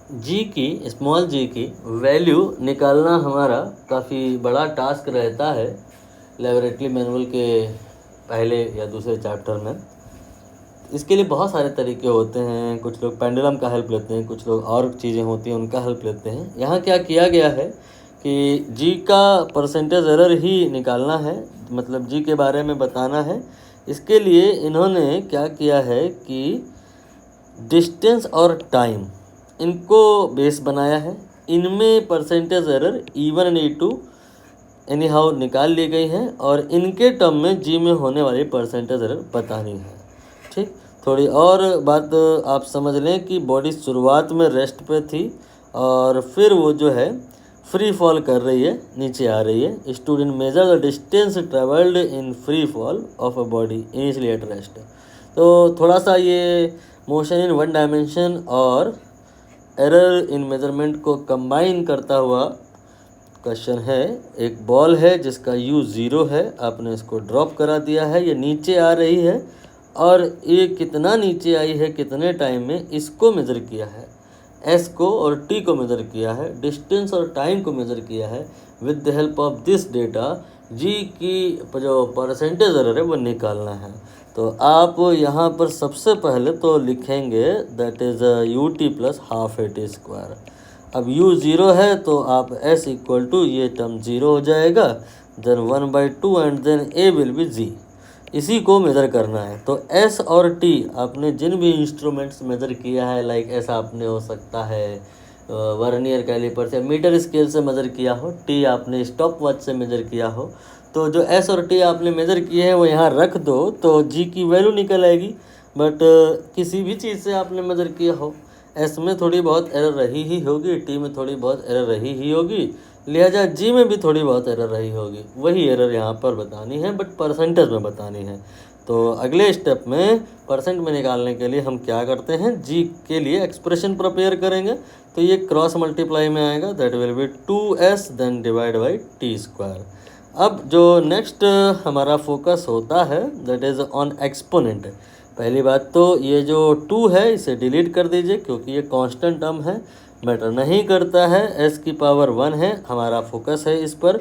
Small जी की value निकालना हमारा काफ़ी बड़ा टास्क रहता है लेबोरेटरी मैनुअल के पहले या दूसरे चैप्टर में। इसके लिए बहुत सारे तरीके होते हैं, कुछ लोग पेंडुलम का हेल्प लेते हैं, कुछ लोग और चीज़ें होती हैं उनका हेल्प लेते हैं। यहाँ क्या किया गया है कि जी का परसेंटेज एरर ही निकालना है, मतलब जी के बारे में बताना है। इसके लिए इन्होंने क्या किया है कि डिस्टेंस और टाइम इनको बेस बनाया है। इनमें परसेंटेज एरर E1 और E2 एनी हाउ निकाल ली गई हैं और इनके टर्म में जी में होने वाली परसेंटेज एरर बतानी है। ठीक, थोड़ी और बात आप समझ लें कि बॉडी शुरुआत में रेस्ट पे थी और फिर वो जो है फ्री फॉल कर रही है, नीचे आ रही है। Student measure the distance travelled in free fall of a body initially at rest. तो थोड़ा सा ये मोशन इन वन डायमेंशन और एरर इन मेजरमेंट को कंबाइन करता हुआ क्वेश्चन है। एक बॉल है जिसका U 0 है, आपने इसको ड्रॉप करा दिया है, ये नीचे आ रही है और ये कितना नीचे आई है कितने टाइम में इसको मेज़र किया है, S को और T को मेज़र किया है, डिस्टेंस और टाइम को मेज़र किया है। With the help of this data जी की जो परसेंटेज एरर है वो निकालना है। तो आप यहाँ पर सबसे पहले तो लिखेंगे that is UT plus half AT square. अब U 0 है तो आप S इक्वल टू ये टर्म 0 हो जाएगा, then 1/2 and then A will be G। इसी को मेज़र करना है। तो S और T आपने जिन भी इंस्ट्रूमेंट्स मेज़र किया है, लाइक ऐसा आपने हो सकता है वर्नियर कैलिपर से, मीटर स्केल से मेज़र किया हो, T आपने स्टॉप वॉच से मेज़र किया हो, तो जो S और T आपने मेज़र किए हैं वो यहाँ रख दो तो G की वैल्यू निकल आएगी। बट किसी भी चीज़ से आपने मेज़र किया हो, S में थोड़ी बहुत एरर रही ही होगी, T में थोड़ी बहुत एरर रही ही होगी, लिहाजा G में भी थोड़ी बहुत एरर रही होगी। वही एरर यहाँ पर बतानी है बट परसेंटेज में बतानी है। तो अगले स्टेप में परसेंट में निकालने के लिए हम क्या करते हैं, G के लिए एक्सप्रेशन प्रिपेयर करेंगे। तो ये क्रॉस मल्टीप्लाई में आएगा, that will be 2S then divide by T square. अब जो नेक्स्ट हमारा फोकस होता है दैट इज़ ऑन एक्सपोनेंट। पहली बात तो ये जो 2 है इसे डिलीट कर दीजिए क्योंकि ये कांस्टेंट टर्म है, मैटर नहीं करता है। S की पावर 1 है, हमारा फोकस है इस पर।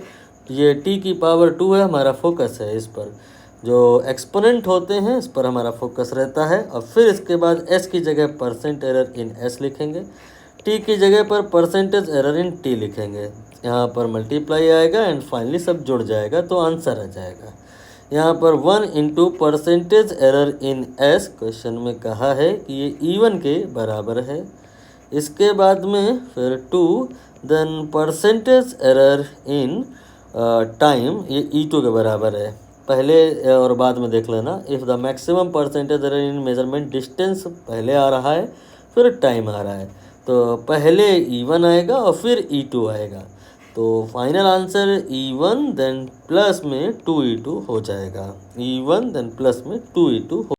ये T की पावर 2 है, हमारा फोकस है इस पर। जो एक्सपोनेंट होते हैं इस पर हमारा फोकस रहता है। और फिर इसके बाद S की जगह परसेंट एरर इन S लिखेंगे, T की जगह पर परसेंटेज एरर इन T लिखेंगे। यहाँ पर मल्टीप्लाई आएगा एंड फाइनली सब जुड़ जाएगा तो आंसर आ जाएगा। यहाँ पर 1 इंटू परसेंटेज एरर इन S क्वेश्चन में कहा है कि ये E1 के बराबर है। इसके बाद में फिर 2 then percentage error in time, ये E2 के बराबर है। पहले और बाद में देख लेना। If the maximum percentage error in measurement distance पहले आ रहा है फिर टाइम आ रहा है, तो पहले E1 आएगा और फिर E2 आएगा। तो final answer E1 then plus में 2E2 हो जाएगा। E1 देन प्लस में 2E2 हो